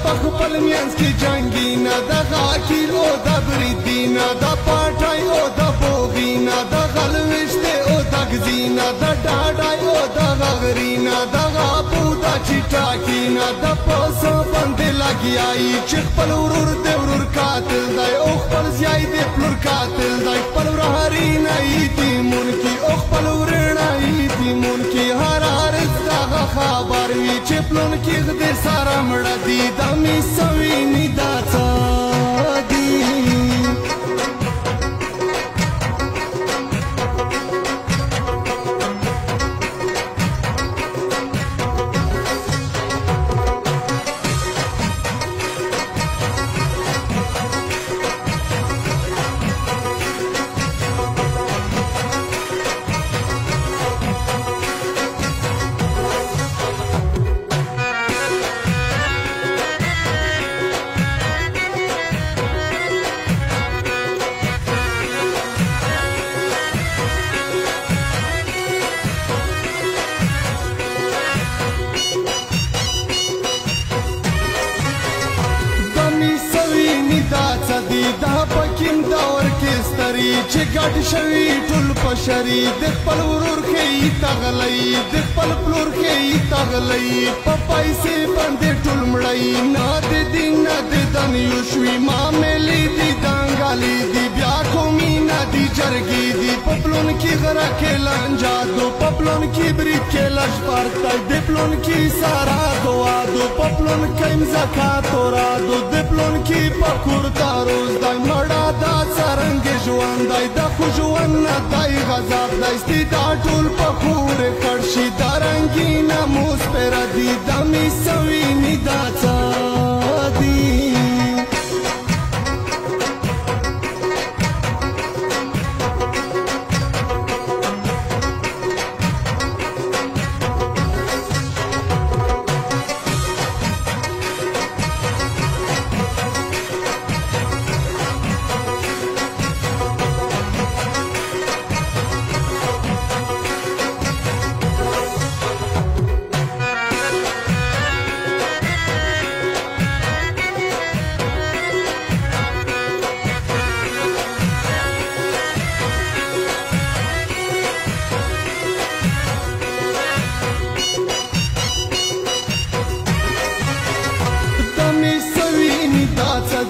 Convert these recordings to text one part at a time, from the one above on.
په خپل منځ کې جنګینه د غاکیل او د بریدینه د پاټای او د بوغینه د غلوشته او د غزینه د ډاډای او د غغرینه د غابو د چټاکینه د پوسو باندې لګیای چې خپل ورور د ورور قاتل دی او خپل زیای د پلور قاتل دی خپل ورهرینه ایتی مون کی او خپل ورنه ایتی مون کی هر هر دغه خبر وی چې پلون کی غدې سره مړ دی د می سویني دا څادي دا پکیم دا ورکستری چې ګډ شوي ټول پشري د خپل ورور ښې تغلی د خپل پلور ښې تغلی په پیسې باندې ټول مړی نه د دین نه د دنیو شوي معاملې دي دانګالې دي بیا کومې نه دي جرګې دي په پلون کې غره کې لنجادو په پلون کې برید کې لشپارتای د پلون کې سارا دوادو په پلون کې زکات ورادو د پلون کې پکور تاروز دای مړه دا څرنګ ژوند دی د خو ژوند نه دی غذاب دی ستی دا ټول په خورې کړ شي دا رنګینه موس پره دي د مې سویني دا څه دي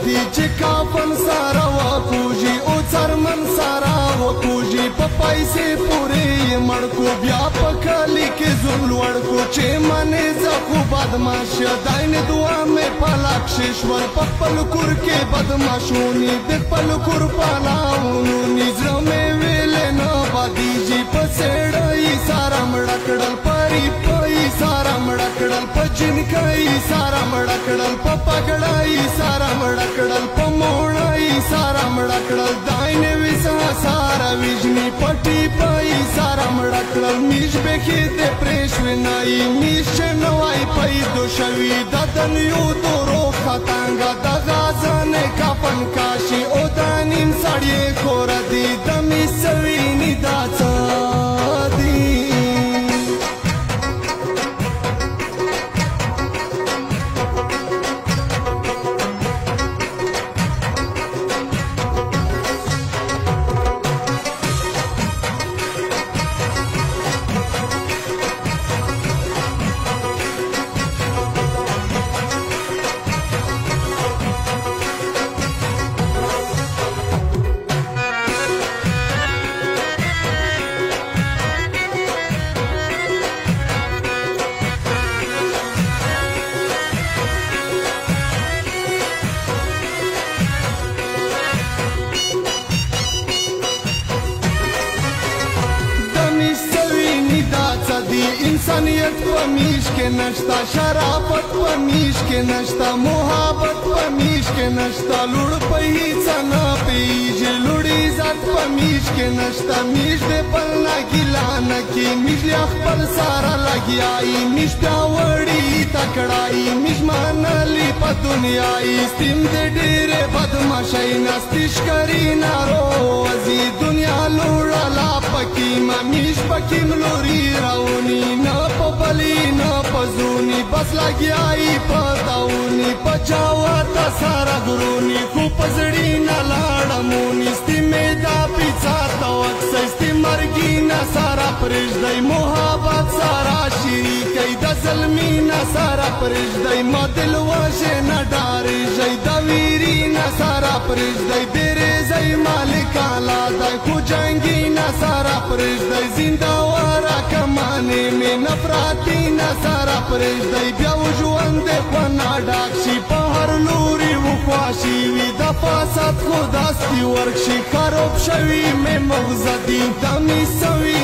دی چې کافن سارا وکوژي او څرمن سارا وکوژي په پیسې پورې مړ کو بیا په کلی کې زول وړ کو چې منې زخو بدمعاش داین دعا مې پلاک شیشور په خپل کور کې بدمعاشونی د خپل کور پالاونی زړه مې ویلې نه بدیږي په سړی سارا مړ کړل پری پي سارا مړ کړل په جنکای سارا مړ کړل په پګړای سارا مړ کړل په موړای سارا مړ کړل داین وسا سارا وجنی پټي پای سارا مړ کړل میش به کې دې پرېښوینای میش نوای پیدو شوی د دنیو دورو خطانګه د غازن کفن کاشي او دانیم سړی کور دی د می سویني دا څه دی انسانیت په میش کې نشتا شرافت په میش کې نشتا محبت په میش کې نشتا لوړ په هیڅ نه پیږي لوړ عزت په میش کې نشتا میش دې بل نه ګیلا نه کې میش خپل سارا لګیای میش دا وړي تکړای میش مانلی په دنیاي ستیم دې ډېرې بدمعشۍ نستیش کری ناروزي دنیا لوړه لا پکې ما میش پکې ملوري راونی نه په بلی نه پزرونی بس لګیای په داونی په جاوات سارا ګرونی خو پزړی نه لاړمونی ستې میدا پیڅا تا وکسې ستې مرګی نه سارا پرېږدی محبت سارا شریکې د ظلمی نه سارا پرېږدی ما دل وشه نه ډارېږئ د ویري نه سارا پرېږدی بیرېږئ مالک اعلی دی خو جنګي نه سارا پرېږدی زندهواره کمانې مې نفرتي نه سارا پرېږدی بیا و ژوند دې خوند ډاک شي په هر لوري وخواشي وي د فساد خو دستي ورک شي خراب شوي مې مغزه دي د مې سوي